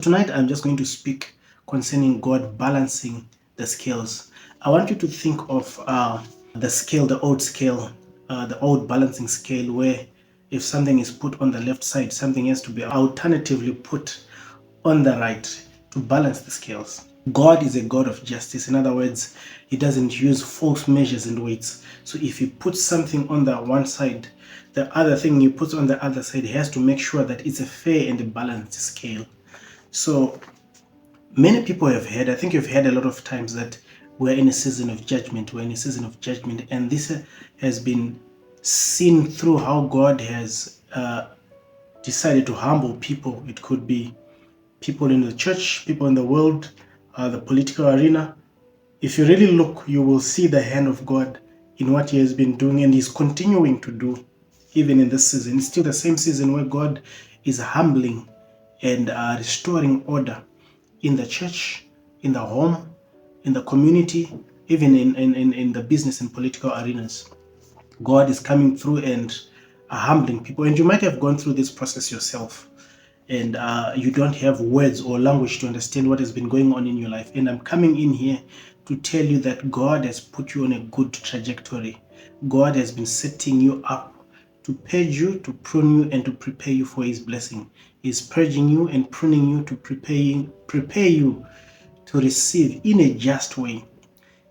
Tonight, I'm just going to speak concerning God balancing the scales. I want you to think of the scale, the old balancing scale, where if something is put on the left side, something has to be alternatively put on the right to balance the scales. God is a God of justice. In other words, He doesn't use false measures and weights. So if He puts something on the one side, the other thing He puts on the other side, He has to make sure that it's a fair and a balanced scale. So many people have heard, I think you've heard a lot of times, that we're in a season of judgment. We're in a season of judgment, and this has been seen through how God has decided to humble people. It could be people in the church, people in the world, the political arena. If you really look, you will see the hand of God in what He has been doing and He's continuing to do even in this season. It's still the same season where God is humbling and restoring order in the church, in the home, in the community, even in the business and political arenas. God is coming through and humbling people. And you might have gone through this process yourself, and you don't have words or language to understand what has been going on in your life. And I'm coming in here to tell you that God has put you on a good trajectory. God has been setting you up to purge you, to prune you, and to prepare you for His blessing. He's purging you and pruning you to prepare you to receive in a just way.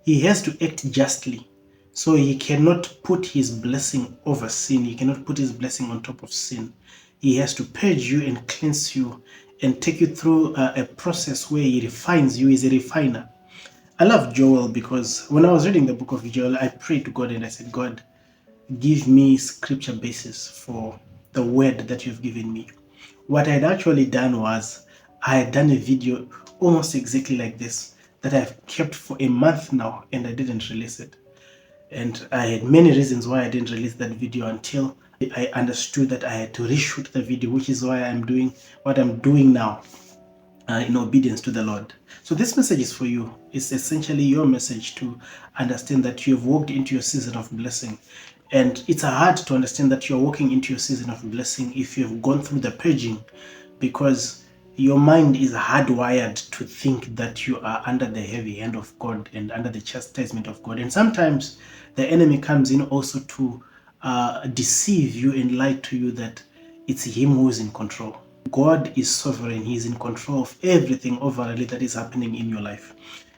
He has to act justly. So He cannot put His blessing over sin. He cannot put His blessing on top of sin. He has to purge you and cleanse you and take you through a process where He refines you. He's a refiner. I love Joel because when I was reading the book of Joel, I prayed to God and I said, God, give me scripture basis for the word that you've given me. What I had actually done was I had done a video almost exactly like this that I've kept for a month now, and I didn't release it. And I had many reasons why I didn't release that video until I understood that I had to reshoot the video, which is why I'm doing what I'm doing now in obedience to the Lord. So this message is for you. It's essentially your message to understand that you have walked into your season of blessing. And it's hard to understand that you're walking into your season of blessing if you have gone through the purging, because your mind is hardwired to think that you are under the heavy hand of God and under the chastisement of God. And sometimes the enemy comes in also to deceive you and lie to you that it's Him who is in control. God is sovereign. He is in control of everything overall that is happening in your life.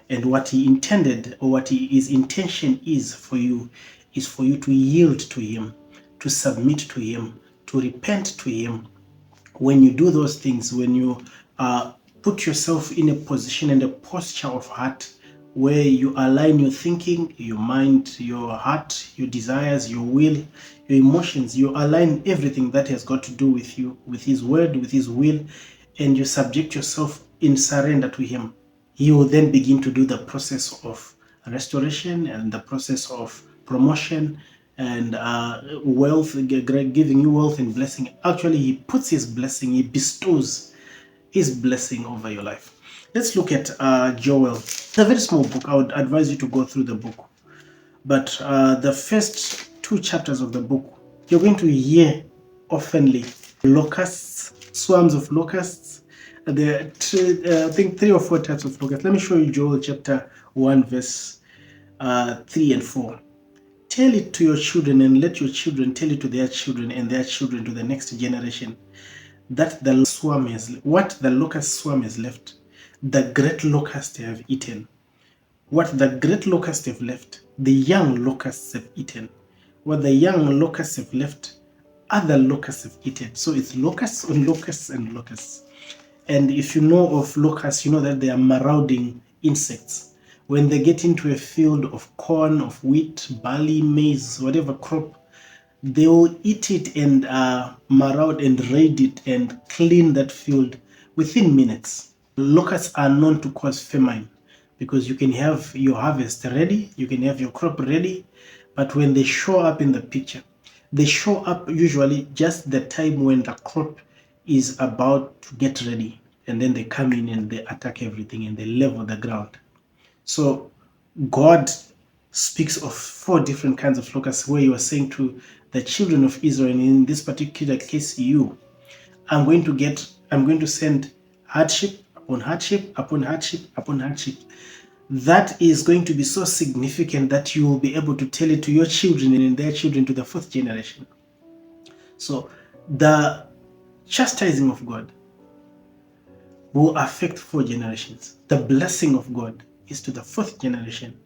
And what He intended, or what His intention is for you to yield to Him, to submit to Him, to repent to Him. When you do those things, when you put yourself in a position and a posture of heart where you align your thinking, your mind, your heart, your desires, your will, your emotions, you align everything that has got to do with you, with His word, with His will, and you subject yourself in surrender to Him, He will then begin to do the process of restoration and the process of promotion and wealth, giving you wealth and blessing. Actually, He puts His blessing, He bestows His blessing over your life. Let's look at Joel. It's a very small book. I would advise you to go through the book. But the first 2 chapters of the book, you're going to hear oftenly locusts, swarms of locusts. There are, I think, 3 or 4 types of locusts. Let me show you Joel chapter 1, verse 3 and 4. Tell it to your children, and let your children tell it to their children, and their children to the next generation, that the swarm has, what the locust swarm has left, the great locusts have eaten. What the great locusts have left, the young locusts have eaten. What the young locusts have left, other locusts have eaten. So it's locusts on locusts and locusts. And if you know of locusts, you know that they are marauding insects. When they get into a field of corn, of wheat, barley, maize, whatever crop, they will eat it and maraud and raid it and clean that field within minutes. Locusts are known to cause famine because you can have your harvest ready, you can have your crop ready, but when they show up in the picture, they show up usually just the time when the crop is about to get ready, and then they come in and they attack everything and they level the ground. So God speaks of 4 different kinds of locusts, where you are saying to the children of Israel, in this particular case you, I'm going to send hardship upon hardship upon hardship upon hardship. That is going to be so significant that you will be able to tell it to your children and their children to the fourth generation. So the chastising of God will affect 4 generations. The blessing of God is to the fourth generation.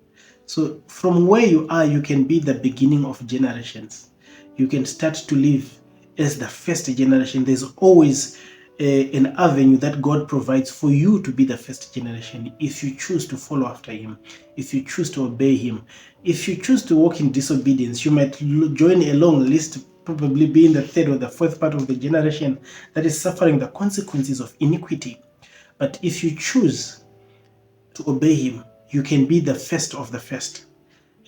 So from where you are, you can be the beginning of generations. You can start to live as the first generation. There's always an avenue that God provides for you to be the first generation if you choose to follow after Him, if you choose to obey Him. If you choose to walk in disobedience, you might join a long list, probably being the third or the fourth part of the generation that is suffering the consequences of iniquity. But if you choose to obey Him, you can be the first of the first,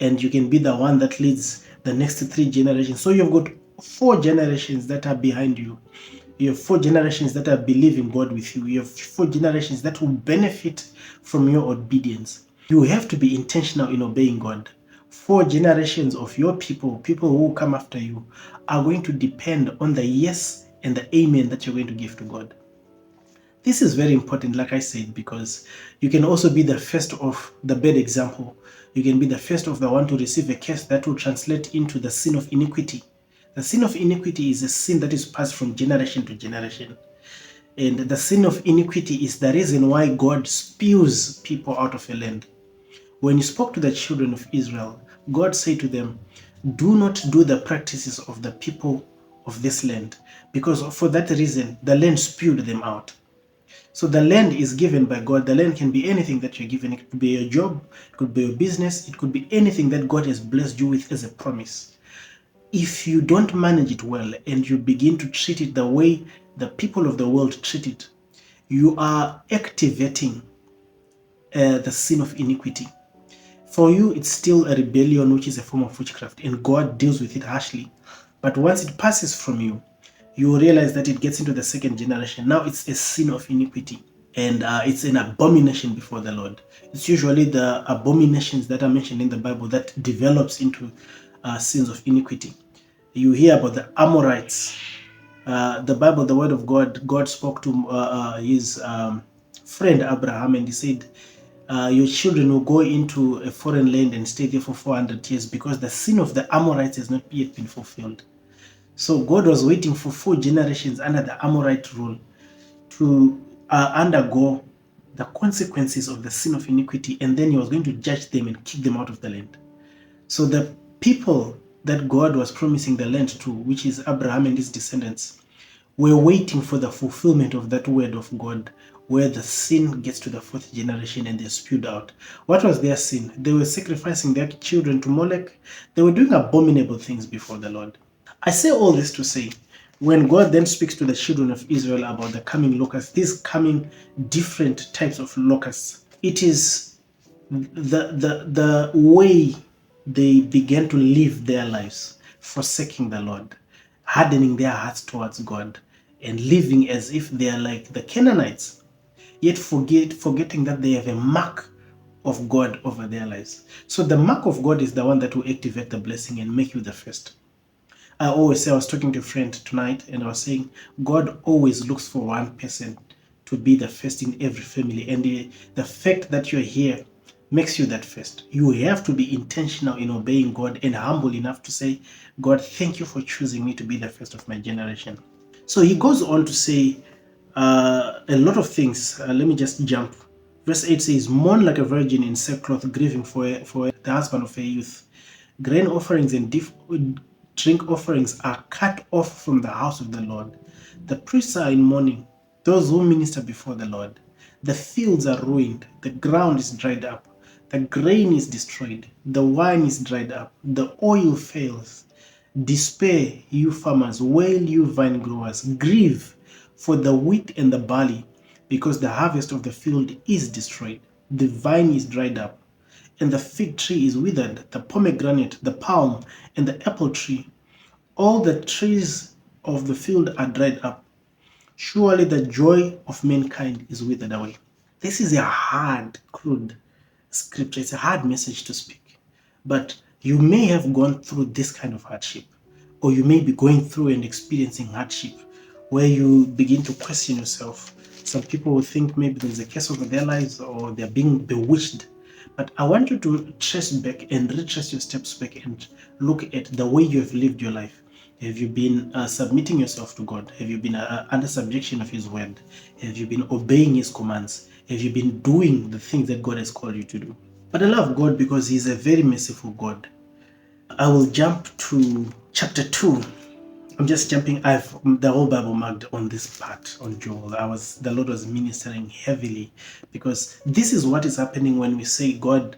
and you can be the one that leads the next 3 generations. So you've got 4 generations that are behind you. You have 4 generations that are believing God with you. You have 4 generations that will benefit from your obedience. You have to be intentional in obeying God. 4 generations of your people who will come after you, are going to depend on the yes and the amen that you're going to give to God. This is very important, like I said, because you can also be the first of the bad example. You can be the first of the one to receive a curse that will translate into the sin of iniquity. The sin of iniquity is a sin that is passed from generation to generation. And the sin of iniquity is the reason why God spews people out of a land. When He spoke to the children of Israel, God said to them, do not do the practices of the people of this land, because for that reason, the land spewed them out. So the land is given by God. The land can be anything that you're given. It could be your job, it could be your business, it could be anything that God has blessed you with as a promise. If you don't manage it well and you begin to treat it the way the people of the world treat it, you are activating the sin of iniquity. For you, it's still a rebellion, which is a form of witchcraft, and God deals with it harshly. But once it passes from you, you will realize that it gets into the 2nd generation. Now it's a sin of iniquity, and it's an abomination before the Lord. It's usually the abominations that are mentioned in the Bible that develops into sins of iniquity. You hear about the Amorites. The Bible, the Word of God, God spoke to his friend Abraham, and He said, your children will go into a foreign land and stay there for 400 years because the sin of the Amorites has not yet been fulfilled. So God was waiting for 4 generations under the Amorite rule to undergo the consequences of the sin of iniquity, and then He was going to judge them and kick them out of the land. So the people that God was promising the land to, which is Abraham and his descendants, were waiting for the fulfillment of that word of God, where the sin gets to the 4th generation and they're spewed out. What was their sin? They were sacrificing their children to Molech. They were doing abominable things before the Lord. I say all this to say, when God then speaks to the children of Israel about the coming locusts, these coming different types of locusts, it is the way they began to live their lives, forsaking the Lord, hardening their hearts towards God, and living as if they are like the Canaanites, yet forgetting that they have a mark of God over their lives. So the mark of God is the one that will activate the blessing and make you the first. I always say, I was talking to a friend tonight and I was saying, God always looks for one person to be the first in every family. And the fact that you're here makes you that first. You have to be intentional in obeying God and humble enough to say, God, thank you for choosing me to be the first of my generation. So He goes on to say a lot of things. Let me just jump. Verse 8 says, mourn like a virgin in sackcloth, grieving for the husband of a youth. Grain offerings and drink offerings are cut off from the house of the Lord. The priests are in mourning, those who minister before the Lord. The fields are ruined, the ground is dried up, the grain is destroyed, the wine is dried up, the oil fails. Despair, you farmers, wail, you vine growers, grieve for the wheat and the barley, because the harvest of the field is destroyed. The vine is dried up, and the fig tree is withered, the pomegranate, the palm, and the apple tree. All the trees of the field are dried up. Surely the joy of mankind is withered away. This is a hard, crude scripture. It's a hard message to speak. But you may have gone through this kind of hardship, or you may be going through and experiencing hardship where you begin to question yourself. Some people will think maybe there's a curse over their lives or they're being bewitched. But I want you to trace back and retrace your steps back and look at the way you have lived your life. Have you been submitting yourself to God? Have you been under subjection of His word? Have you been obeying His commands? Have you been doing the things that God has called you to do? But I love God because He's a very merciful God. I will jump to chapter 2. I'm just jumping. I've the whole Bible marked on this part on Joel. The Lord was ministering heavily because this is what is happening when we say God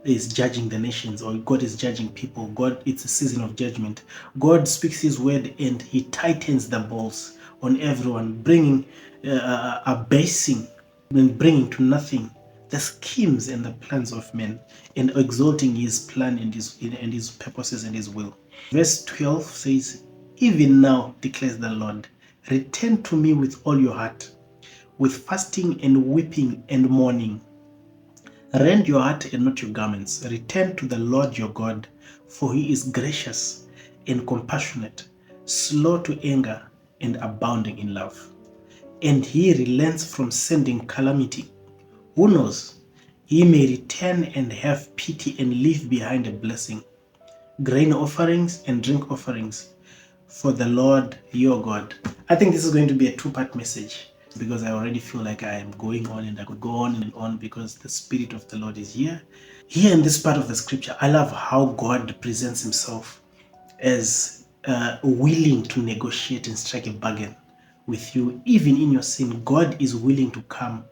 is judging the nations or God is judging people. God, it's a season of judgment. God speaks His word and He tightens the balls on everyone, bringing abasing and bringing to nothing the schemes and the plans of men, and exalting His plan and His purposes and His will. Verse 12 says, "Even now, declares the Lord, return to me with all your heart, with fasting and weeping and mourning. Rend your heart and not your garments. Return to the Lord your God, for He is gracious and compassionate, slow to anger and abounding in love. And He relents from sending calamity. Who knows? He may return and have pity and leave behind a blessing, grain offerings and drink offerings for the Lord your God." I think this is going to be a two-part message because I already feel like I am going on and I could go on and on because the Spirit of the Lord is here. Here in this part of the scripture, I love how God presents Himself as willing to negotiate and strike a bargain with you. Even in your sin, God is willing to come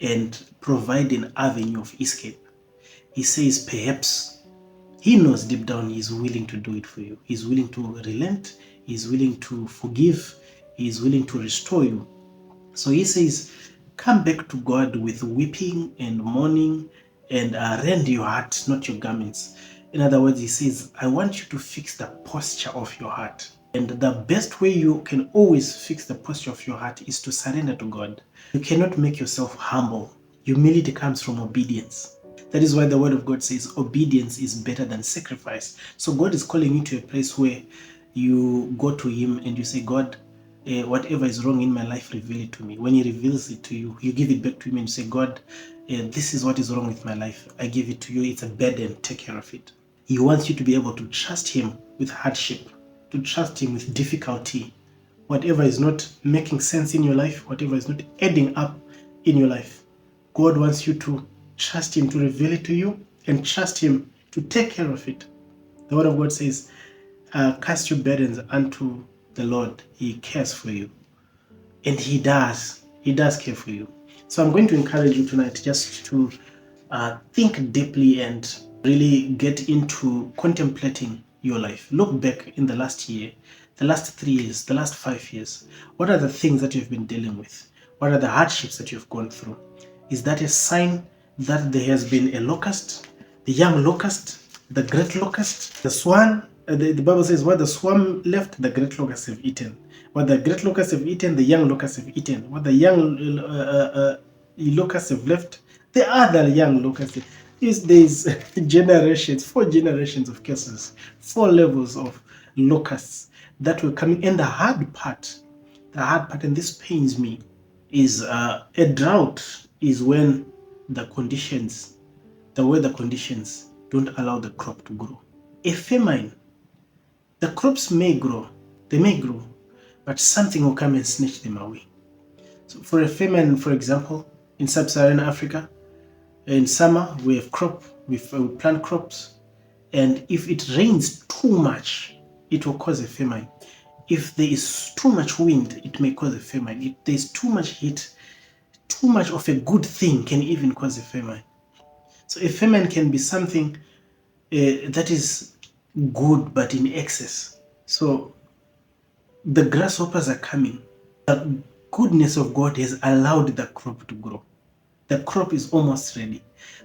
and provide an avenue of escape. He says perhaps He knows deep down He's willing to do it for you. He's willing to relent. He's willing to forgive. He's willing to restore you. So He says, come back to God with weeping and mourning and rend your heart, not your garments. In other words, He says, I want you to fix the posture of your heart. And the best way you can always fix the posture of your heart is to surrender to God. You cannot make yourself humble. Humility comes from obedience. That is why the word of God says obedience is better than sacrifice. So God is calling you to a place where you go to Him and you say, God, whatever is wrong in my life, reveal it to me. When He reveals it to you, you give it back to Him and you say, God, this is what is wrong with my life. I give it to you. It's a burden. Take care of it. He wants you to be able to trust Him with hardship, to trust Him with difficulty. Whatever is not making sense in your life, whatever is not adding up in your life, God wants you to trust Him to reveal it to you and trust Him to take care of it. The Word of God says, cast your burdens unto the Lord. He cares for you. And He does. He does care for you. So I'm going to encourage you tonight just to think deeply and really get into contemplating your life. Look back in the last year, the last 3 years, the last 5 years. What are the things that you've been dealing with? What are the hardships that you've gone through? Is that a sign that there has been a locust, the young locust, the great locust, the swan? The Bible says, what the swarm left, the great locusts have eaten. What the great locusts have eaten, the young locusts have eaten. What the young locusts have left, the other young locusts. There's generations, 4 generations of curses, 4 levels of locusts that were coming. And the hard part, and this pains me, is a drought is when the weather conditions don't allow the crop to grow. A famine, the crops may grow, but something will come and snatch them away. So for a famine, for example, in sub-Saharan Africa, in summer we have we plant crops, and if it rains too much, it will cause a famine. If there is too much wind, it may cause a famine. If there is too much heat, too much of a good thing can even cause a famine. So a famine can be something that is good but in excess. So the grasshoppers are coming. The goodness of God has allowed the crop to grow. The crop is almost ready,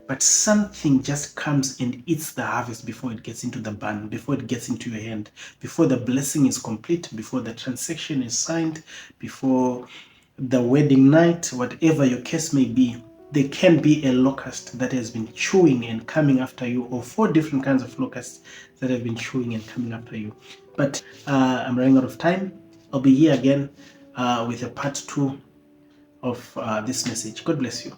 but something just comes and eats the harvest before it gets into the barn, before it gets into your hand, before the blessing is complete, before the transaction is signed, before the wedding night, whatever your case may be. There can be a locust that has been chewing and coming after you, or 4 different kinds of locusts that have been chewing and coming after you. But I'm running out of time. I'll be here again with a part 2 of this message. God bless you.